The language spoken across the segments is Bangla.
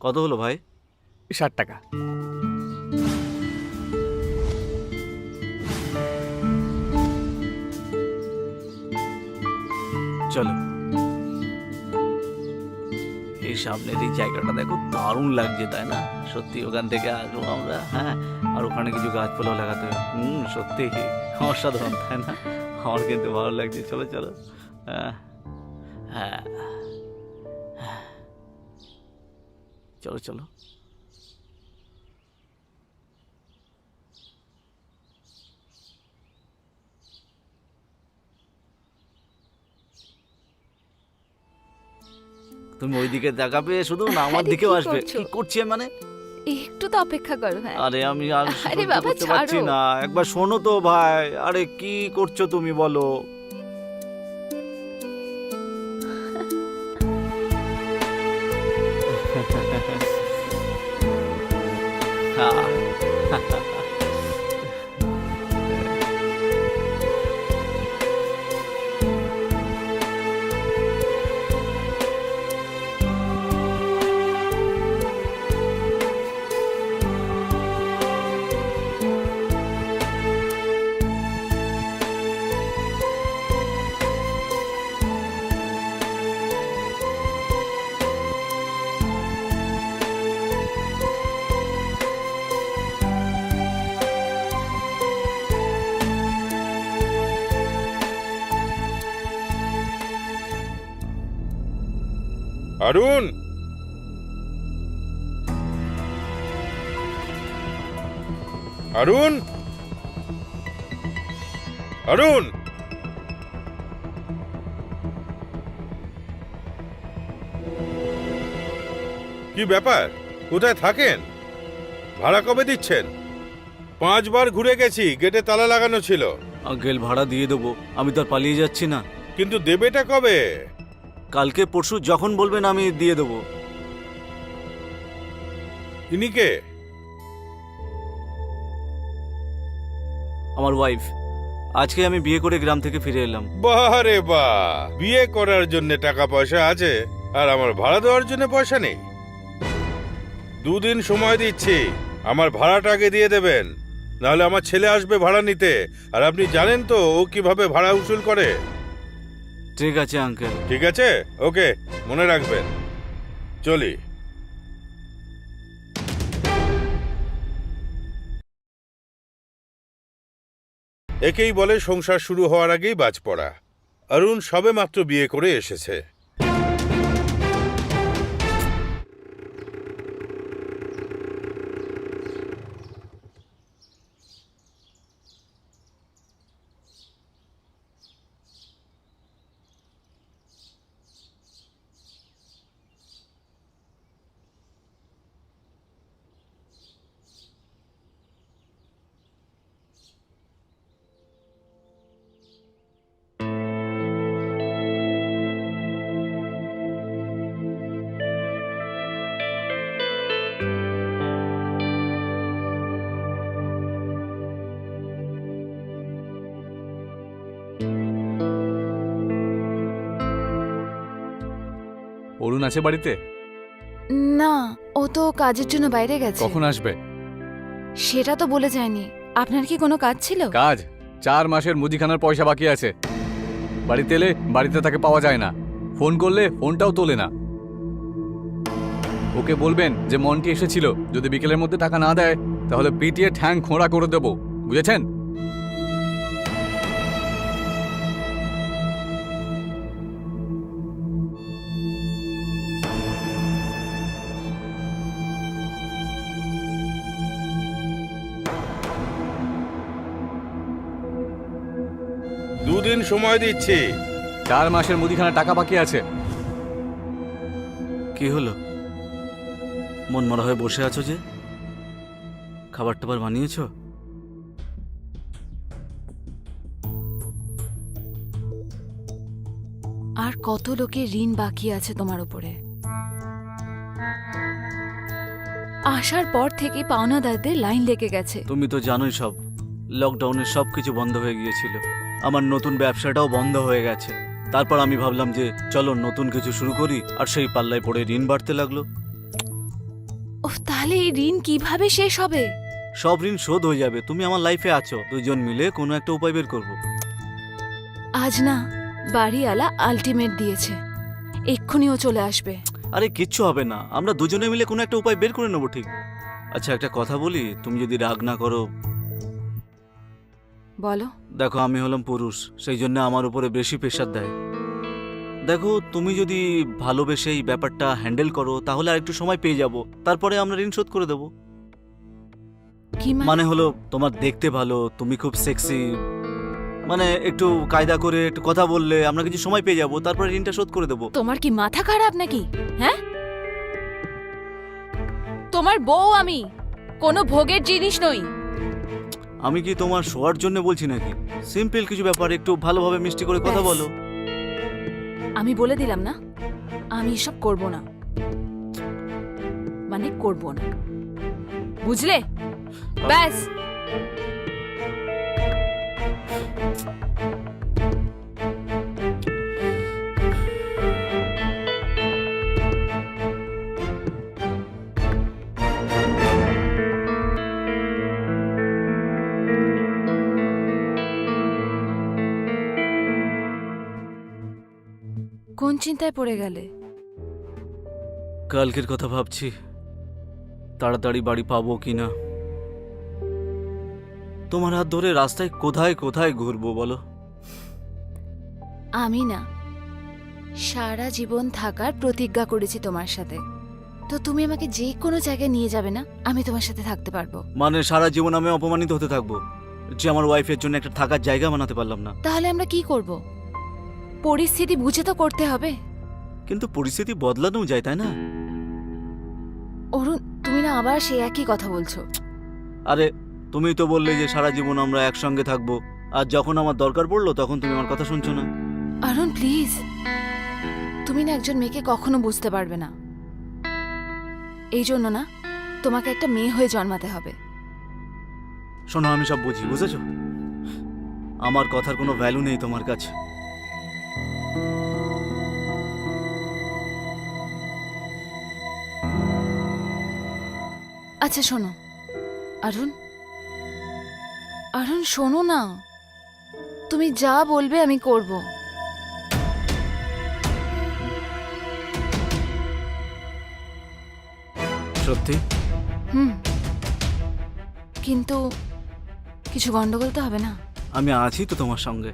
কত হলো ভাই? 60 টাকা। চলো, এই সামনের এই জায়গাটা দেখো, দারুণ লাগছে তাই না? সত্যি ওখান থেকে আসবো আমরা, হ্যাঁ। আর ওখানে কিছু গাছপালাও লাগাতে হবে। সত্যি অসাধারণ তাই না? আমার কিন্তু ভালো লাগছে। চলো চলো। হ্যাঁ হ্যাঁ, চলো চলো। তুমি ওইদিকে তাকাবে শুধু না, আমার আরে, দিকেও কি আসবে। করছো? কি করছি আমি মানে? একটু তো অপেক্ষা করো। হ্যাঁ, আরে আমি আর আরে সহ্য বাবা, করতে পারছি ছাড়ো। না। একবার শোনো তো ভাই। আরে কি করছো তুমি বলো? হ্যাঁ। অরুণ, অরুণ, অরুণ, কি ব্যাপার? কোথায় থাকেন? ভাড়া কবে দিচ্ছেন? 5 বার ঘুরে গেছি, গেটে তালা লাগানো ছিল। আঙ্কেল, ভাড়া দিয়ে দেবো। আমি তো আর পালিয়ে যাচ্ছি না। কিন্তু দেবেটা কবে? কালকে পরশু যখন বলবেন আমি দিয়ে দেবো। ইনি কে? আমার ওয়াইফ। আজকে আমি বিয়ে করে গ্রাম থেকে ফিরে এলাম। বাহ রে বাহ, বিয়ে করার জন্য টাকা পয়সা আছে আর আমার ভাড়া দেওয়ার জন্য পয়সা নেই। 2 দিন সময় দিচ্ছি, আমার ভাড়াটা আগে দিয়ে দেবেন, নাহলে আমার ছেলে আসবে ভাড়া নিতে। আর আপনি জানেন তো ও কিভাবে ভাড়া উসুল করে। ঠিক আছে আঙ্কেল। ঠিক আছে, ওকে, মনে রাখবেন। চলি। একেই বলে সংসার শুরু হওয়ার আগেই বাজ পড়া। অরুণ সবে মাত্র বিয়ে করে এসেছে। অরুণ আছে বাড়িতে? না, ও তো কাজের জন্য বাইরে গেছে। কখন আসবে? সেটা তো বলে যায়নি। আপনার কি কোনো কাজ ছিল? কাজ? 4 মাসের মুদিখানার পয়সা বাকি আছে। বাড়িতে এলে বাড়িতে তাকে পাওয়া যায় না, ফোন করলে ফোনটাও তোলে না। ওকে বলবেন যে মন্টি এসেছিল, যদি বিকেলের মধ্যে টাকা না দেয় তাহলে পিটিয়ে ঠ্যাং খোঁড়া করে দেবো, বুঝেছেন? দুদিন সময় দিচ্ছি। 4 মাসের মুদিখানা টাকা বাকি আছে। কি হলো? মন মরা হয়ে বসে আছো যে? খাবার টাবার বানিয়েছো? আর কত লোকের ঋণ বাকি আছে তোমার উপরে। আসার পর থেকে পাওনাদারদের লাইন লেগে গেছে। তুমি তো জানোই সব। লকডাউনে সব কিছু বন্ধ হয়ে গিয়েছিল। আমার নতুন ব্যবসাটাও বন্ধ হয়ে গেছে। তারপর আমি ভাবলাম যে চলো নতুন কিছু শুরু করি, আর সেই পাল্লায় পড়ে ঋণ বাড়তে লাগলো। উফ, তাহলে এই ঋণ কিভাবে শেষ হবে? সব ঋণ শোধ হয়ে যাবে, তুমি আমার লাইফে আছো, দুজন মিলে কোনো একটা উপায় বের করবো। আজ না বাড়িওয়ালা আলটিমেট দিয়েছে, এক্ষুনি ও চলে আসবে। আরে কিচ্ছু হবে না, আমরা দুজনে মিলে কোনো একটা উপায় বের করে নেবো, ঠিক? আচ্ছা একটা কথা বলি, তুমি যদি রাগ না করো। বলো। দেখো আমি হলাম পুরুষ, সেই জন্য আমার উপরে বেশি প্রেশার দেয়। দেখো তুমি যদি ভালোবেসে এই ব্যাপারটা হ্যান্ডেল করো তাহলে আর একটু সময় পেয়ে যাব, তারপরে আমরা ঋণ শোধ করে দেবো। কি মানে হলো তোমার দেখতে ভালো, তুমি খুব সেক্সি, মানে একটু কায়দা করে একটু কথা বললে আমরা কিছু সময় পেয়ে যাব, তারপরে ঋণটা শোধ করে দেবো। তোমার কি মাথা খারাপ নাকি? হ্যাঁ, তোমার বউ আমি, কোনো ভোগের জিনিস নই। আমি কি তোমার শোয়ার জন্য বলছি নাকি? সিম্পল কিছু ব্যাপার, একটু ভালোভাবে মিষ্টি করে কথা ব্যাস। বলো। আমি বলে দিলাম না, আমি এসব করব না, মানে করব না, বুঝলে? ব্যাস। কোন চিন্তায় পড়ে গেলে? কালকের কথা ভাবছি, তাড়াতাড়ি বাড়ি পাবো কিনা। তোমার হাত ধরে রাস্তায় কোথায় কোথায় ঘুরবো বলো? আমি না সারা জীবন থাকার প্রতিজ্ঞা করেছি তোমার সাথে, তো তুমি আমাকে যে কোনো জায়গায় নিয়ে যাবে না, আমি তোমার সাথে থাকতে পারবো। মানে সারা জীবন আমি অপমানিত হতে থাকবো যে আমার ওয়াইফের জন্য একটা থাকার জায়গা বানাতে পারলাম না? তাহলে আমরা কি করব? পরিস্থিতি বুঝে তো করতে হবে। কিন্তু পরিস্থিতি বদলানো যায়, তাই না? অরুণ, তুমি না আবার সেই একই কথা বলছো। আরে তুমি তো বললে যে সারা জীবন আমরা একসঙ্গে থাকবো, আর যখন আমার দরকার পড়লো তখন তুমি আমার কথা শুনছো না। অরুণ প্লিজ, তুমি না একজন মেয়েকে কখনো বুঝতে পারবে না, এই জন্য না তোমাকে একটা মেয়ে হয়ে জন্মাতে হবে। শোনো আমি সব বুঝি, বুঝেছো? আমার কথার কোনো ভ্যালু নেই তোমার কাছে। আচ্ছা শোনো অরুণ, অরুণ শোনো না, তুমি যা বলবে আমি করব। সত্যি? কিন্তু কিছু গন্ডগোল তো হবে না? আমি আছি তো তোমার সঙ্গে,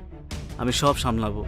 আমি সব সামলাবো।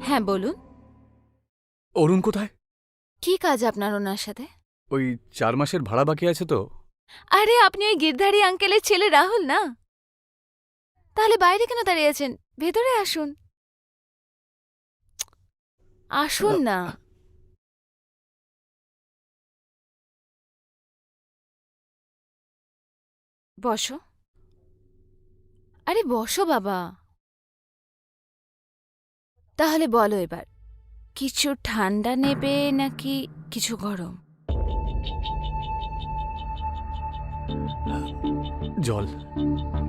হ্যাঁ বলুন, অরুণ কোথায়? কি কাজ আপনার ওনার সাথে? ওই 4 মাসের ভাড়া বাকি আছে তো। আরে আপনি ওই গিরধারী আঙ্কেলের ছেলে রাহুল না? তাহলে বাইরে কেন দাঁড়িয়ে আছেন? ভেতরে আসুন, আসুন না। বসো, আরে বসো বাবা। তাহলে বলো এবার, কিছু ঠান্ডা নেবে নাকি কিছু গরম? জল,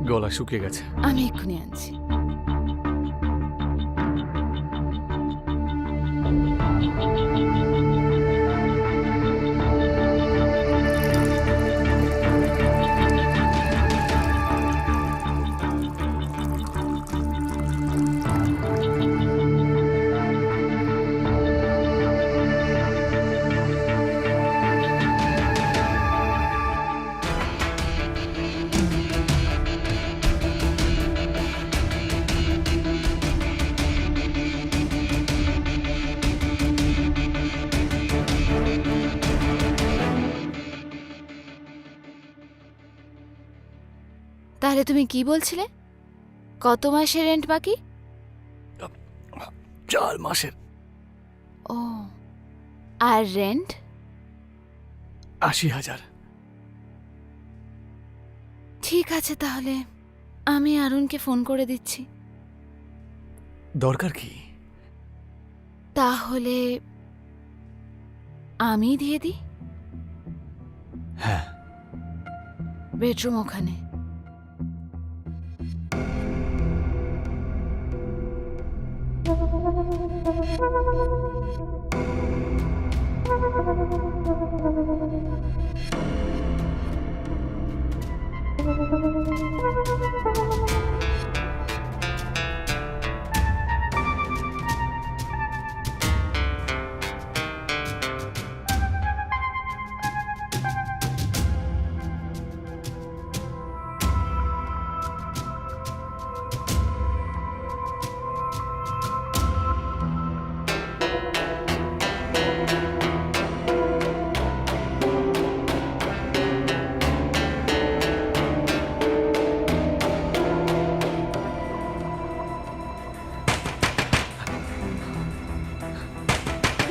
গলা শুকিয়ে গেছে। আমি এক্ষুনি আনছি। তাহলে তুমি কি বলছিলে? কত মাসের রেন্ট বাকি? 4 মাসের। ও, আর রেন্ট? 80,000। ঠিক আছে, তাহলে আমি অরুণকে ফোন করে দিচ্ছি। দরকার কি? তাহলে আমি দিয়ে দিই। হ্যাঁ। বেডরুম ওখানে।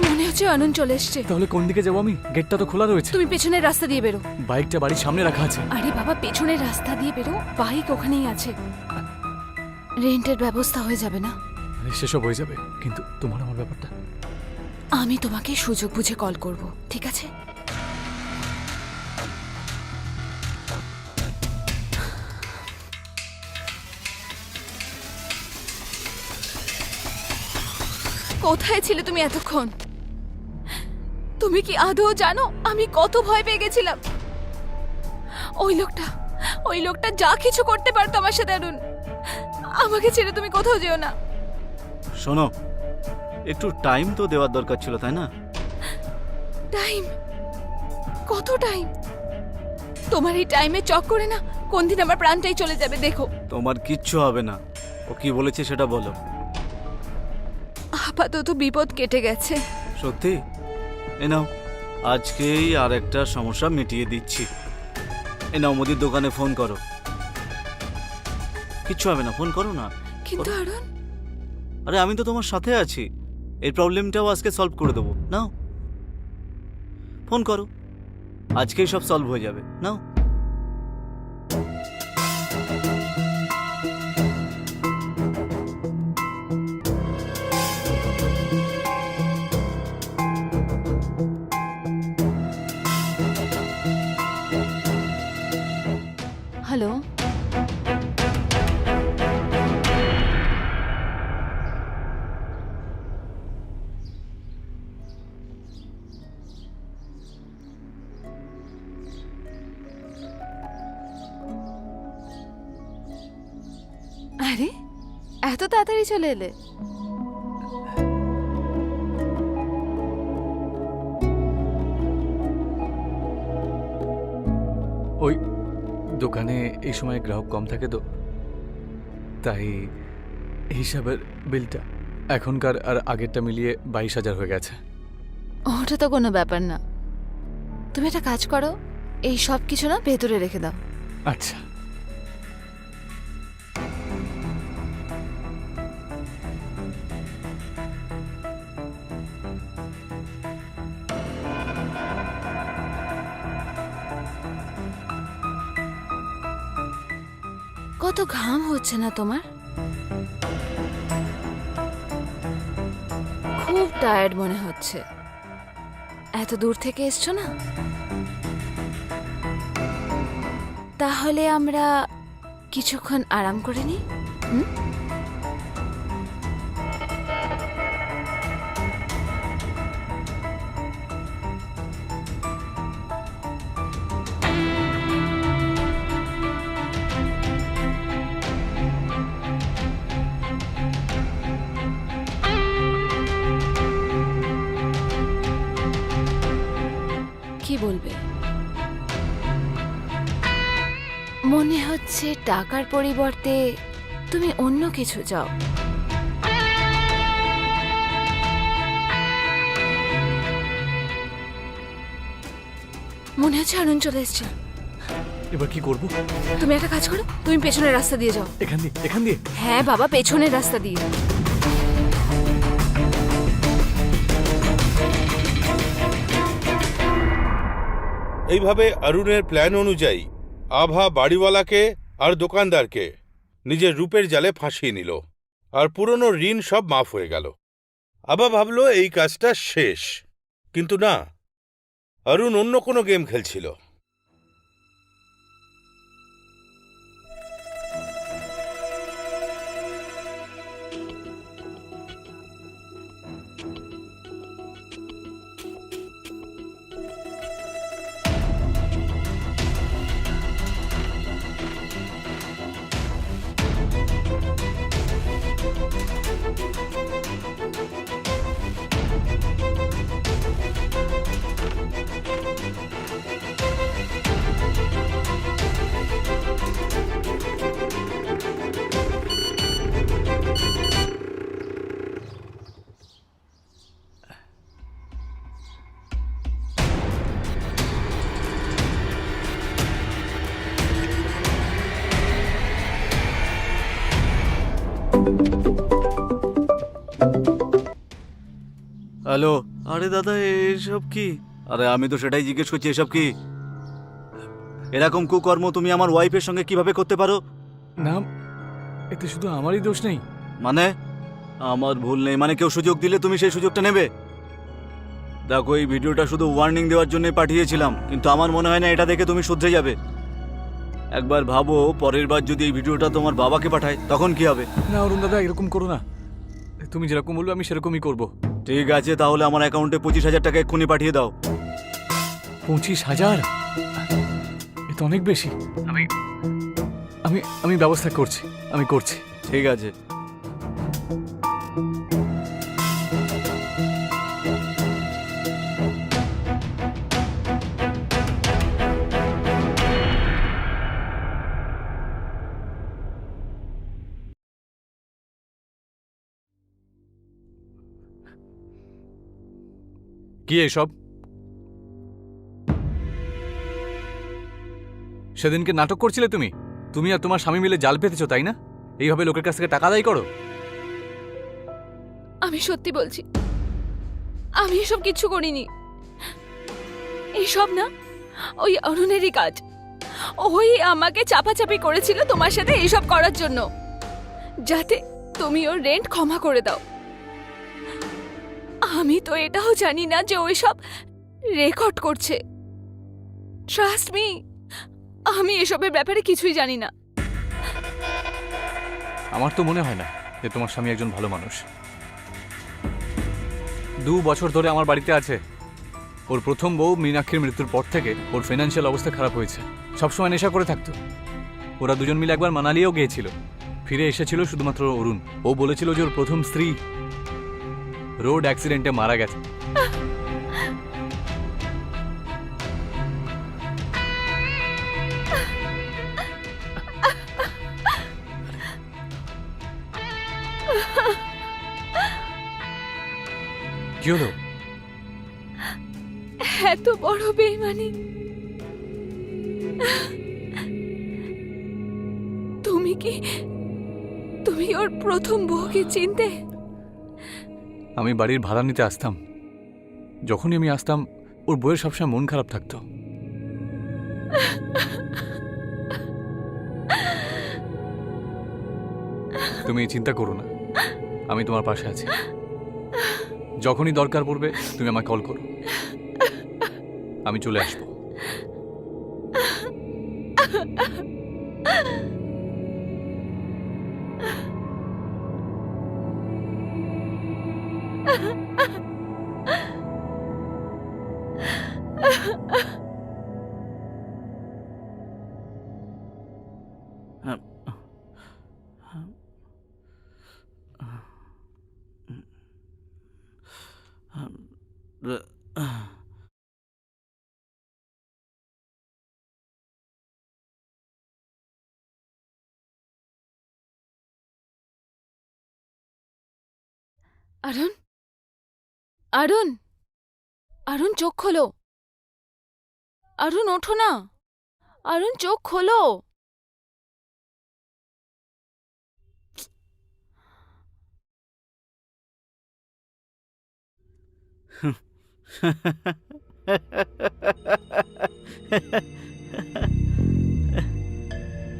মনে হচ্ছে অনন চলে এসছে। তাহলে কোন দিকে যাবো আমি? গেটটা তো খোলা রয়েছে। তুমি পেছনের রাস্তা দিয়ে বেরো। বাইকটা বাড়ির সামনে রাখা আছে। আরে বাবা, পেছনের রাস্তা দিয়ে বেরো, বাইক ওখানেই আছে। রেন্টের ব্যবস্থা হয়ে যাবে না? আরে সেসব হয়ে যাবে, কিন্তু তোমার আমার ব্যাপারটা। আমি তোমাকে সুযোগ বুঝে কল করব, ঠিক আছে? কোথায় ছিলে তুমি এতক্ষণ? তুমি কি আদৌ জানো আমি কত ভয় পেয়ে গেছিলাম? ওই লোকটা যা কিছু করতে পারতো আমার সাথে। অরুণ, আমাকে ছেড়ে তুমি কোথাও যেও না। শোনো, একটু টাইম তো দেওয়ার দরকার ছিল, তাই না? টাইম? কত টাইম? তোমার এই টাইমে চক্করে না কোন দিন আমার প্রাণটাই চলে যাবে। দেখো, তোমার কিচ্ছু হবে না। ও কি বলেছে সেটা বলো। আপাতত বিপদ কেটে গেছে। সত্যি? এ নাও, আজকেই আর একটা সমস্যা মিটিয়ে দিচ্ছি। এ নাও, মুদির দোকানে ফোন করো। কিচ্ছু হবে না, ফোন করো না। কিন্তু অরুণ, আরে আমি তো তোমার সাথে আছি, এই প্রবলেমটাও আজকে সলভ করে দেবো। নাও, ফোন করো, আজকেই সব সলভ হয়ে যাবে। নাও। হ্যালো, আরে এত তাড়াতাড়ি চলে এলে? ওই দোকানে এই সময় গ্রাহক কম থাকে তো, তাই হিসাবের বিলটা এখনকার আর আগেরটা মিলিয়ে 22,000 হয়ে গেছে। ওটা তো কোনো ব্যাপার না। তুমি একটা কাজ করো, এই সব কিছু না ভেতরে রেখে দাও। আচ্ছা। কত ঘাম হচ্ছে না তোমার? খুব টায়ার্ড মনে হচ্ছে। এত দূর থেকে এসছো না? তাহলে আমরা কিছুক্ষণ আরাম করে নিই। হুম? কি বলবে? মনে হচ্ছে টাকার পরিবর্তে তুমি অন্য কিছু চাও। মনে হচ্ছে অরুণ চলে এসছে। এবার কি করব? তুমি একটা কাজ করো, তুমি পেছনের রাস্তা দিয়ে যাও। এখান দিয়ে? হ্যাঁ বাবা, পেছনের রাস্তা দিয়ে। এইভাবে অরুণের প্ল্যান অনুযায়ী আভা বাড়িওয়ালাকে আর দোকানদারকে নিজের রূপের জালে ফাঁসিয়ে নিল, আর পুরনো ঋণ সব মাফ হয়ে গেল। আভা ভাবল এই কাজটা শেষ, কিন্তু না, অরুণ অন্য কোনো গেম খেলছিল। হ্যালো। আরে দাদা, এসব কি? আরে আমি তো সেটাই জিজ্ঞেস করছি, এসব কি? এরকম কুকর্ম তুমি আমার ওয়াইফের সঙ্গে কিভাবে করতে পারো? না, এতে শুধু আমারই দোষ নেই। মানে আমার ভুল নেই মানে কেউ সুযোগ দিলে তুমি সেই সুযোগটা নেবে? দেখো, এই ভিডিওটা শুধু ওয়ার্নিং দেওয়ার জন্যই পাঠিয়েছিলাম, কিন্তু আমার মনে হয় না এটা দেখে তুমি শুধরে যাবে। একবার ভাবো, পরের বার যদি এই ভিডিওটা তোমার বাবাকে পাঠায় তখন কি হবে? না অরুণ দাদা, এরকম করো না। তুমি যেরকম বলবে আমি সেরকমই করব। ঠিক আছে, তাহলে আমার অ্যাকাউন্টে 25,000 টাকা এক্ষুনি পাঠিয়ে দাও। 25,000? এ তো অনেক বেশি। আমি আমি আমি ব্যবস্থা করছি, আমি করছি। ঠিক আছে। কি এসব? সেদিনকে নাটক করছিলে তুমি? তুমি আর তোমার স্বামী মিলে জাল পেতেছো, তাই না? এইভাবে লোকের কাছ থেকে টাকা আদায় করো? আমি সত্যি বলছি, আমি এসব কিচ্ছু করিনি। এইসব না ওই অরুণেরই কাজ। ওই আমাকে চাপাচাপি করেছিল তোমার সাথে এইসব করার জন্য, যাতে তুমি ওর রেন্ট ক্ষমা করে দাও। আমি তো এটাও জানি না যে ওই সব রেকর্ড করছে। ট্রাস্ট মি, আমি এসবের ব্যাপারে কিছুই জানি না। আমার তো মনে হয় না যে তোমার স্বামী একজন ভালো মানুষ। 2 বছর ধরে আমার বাড়িতে আছে। ওর প্রথম বউ মীনাক্ষীর মৃত্যুর পর থেকে ওর ফিনান্সিয়াল অবস্থা খারাপ হয়েছে। সবসময় নেশা করে থাকতো। ওরা দুজন মিলে একবার মানালিও গিয়েছিল। ফিরে এসেছিল শুধুমাত্র অরুণ। ও বলেছিল যে ওর প্রথম স্ত্রী রোড অ্যাক্সিডেন্টে মারা গেছে। কি হলো? এত বড় বেইমানি তুমি ওর প্রথম বউকে চিনতে? আমি বাড়ির ভাড়া নিতে আসতাম। যখনই আমি আসতাম ওর বউয়ের সবসময় মন খারাপ থাকতো। তুমি চিন্তা করো না, আমি তোমার পাশে আছি। যখনই দরকার পড়বে তুমি আমাকে কল করো, আমি চলে আসবো। অরুণ, অরুণ, অরুণ চোখ খোলো। অরুণ ওঠো না। অরুণ, চোখ খোলো।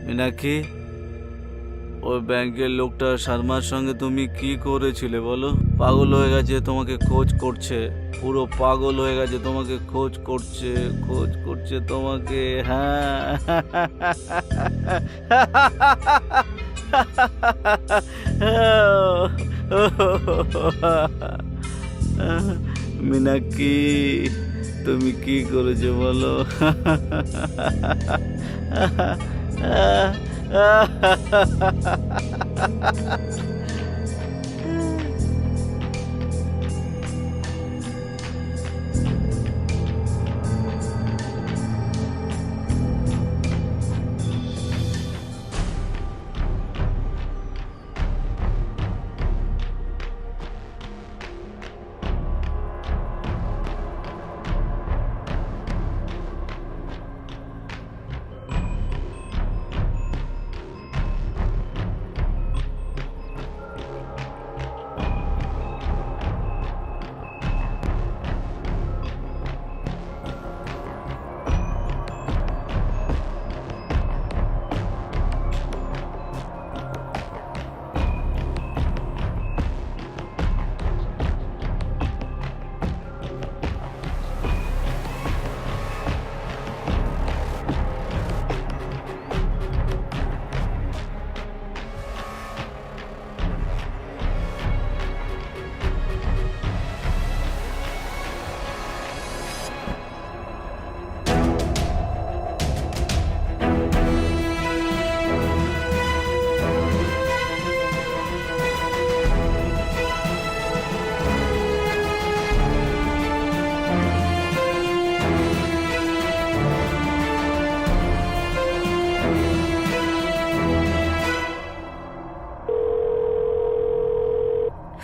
মীনাক্ষী, ওই ব্যাংকের লোকটা শর্মার সঙ্গে তুমি কি করেছিলে বলো? পাগল হয়ে গেছে, তোমাকে খোঁজ করছে, পুরো পাগল হয়ে গেছে, তোমাকে খোঁজ করছে তোমাকে। হ্যাঁ, মীনাক্ষী, তুমি কি করেছো বলো?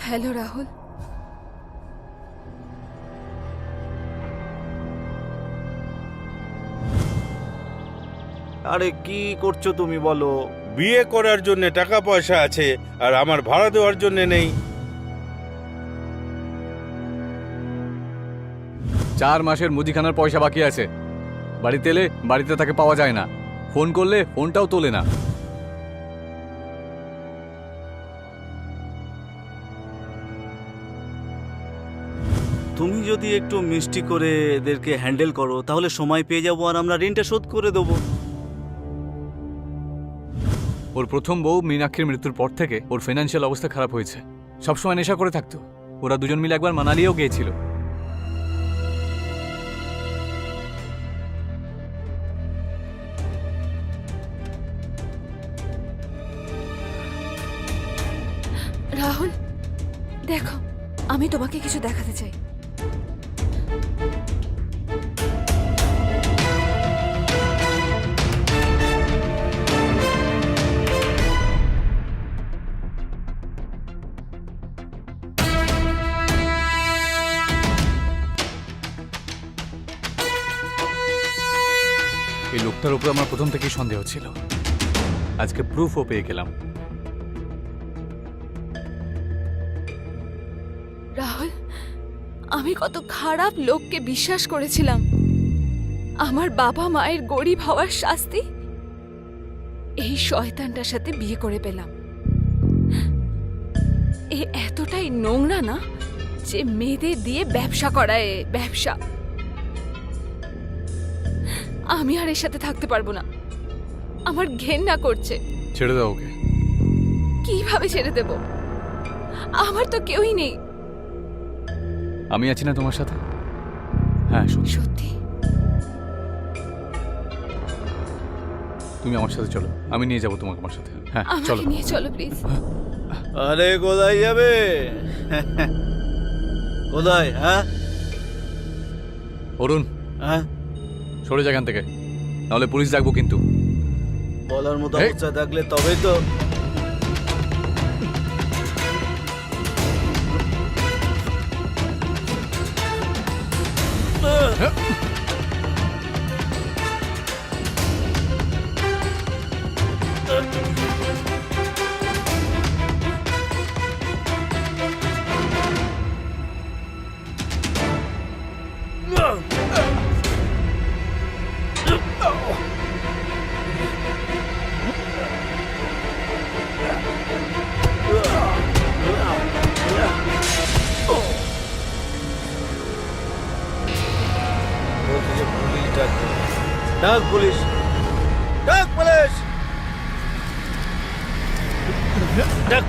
হ্যালো রাহুল। আরে কি করছো তুমি বলো? বিয়ে করার জন্য টাকা পয়সা আছে আর আমার ভাড়া দেওয়ার জন্য নেই। 4 মাসের মুদিখানার পয়সা বাকি আছে। বাড়িতে এলে বাড়িতে তাকে পাওয়া যায় না, ফোন করলে ফোনটাও তোলে না। তুমি যদি একটু মিষ্টি করে এদেরকে হ্যান্ডেল করো তাহলে সময় পেয়ে যাবো আর আমরা ঋণটা শোধ করে দেবো। ওর প্রথম বউ মীনাক্ষীর মৃত্যুর পর থেকে ওর ফিনান্সিয়াল অবস্থা খারাপ হয়েছে। সবসময় নেশা করে থাকতো। ওরা দুজন মিলে একবার মানালিও গিয়েছিল। রাহুল, দেখো, আমি তোমাকে কিছু দেখাতে চাই। এই লোকটার উপর আমার প্রথম থেকেই সন্দেহ ছিল। আজকে প্রুফও পেয়ে গেলাম। রাহুল, আমি কত খারাপ লোককে বিশ্বাস করেছিলাম। আমার বাবা মায়ের গরিব হওয়ার শাস্তি এই শয়তানটার সাথে বিয়ে করে পেলাম। এ এতটাই নোংরা না যে মেয়েদের দিয়ে ব্যবসা করায়, ব্যবসা। আমি আর এর সাথে থাকতে পারবো না। আমার ঘেন্না করছে। ছেড়ে দাও ওকে। কিভাবে ছেড়ে দেব? আমার তো কেউই নেই। আমি আছি না তোমার সাথে? হ্যাঁ সত্যি। সত্যি? তুমি আমার সাথে চলো, আমি নিয়ে যাবো তোমাকে আমার সাথে। হ্যাঁ চলো। আমাকে নিয়ে চলো প্লিজ। আরে কোথায় যাবে? কোথায়? হ্যাঁ অরুণ, হ্যাঁ, সরে যা এখান থেকে, নাহলে পুলিশ ডাকবো কিন্তু। বলার মতো এই! অবস্থা থাকলে তবেই তো। ডাক পুলিশ, ডাক পুলিশ, ডাক।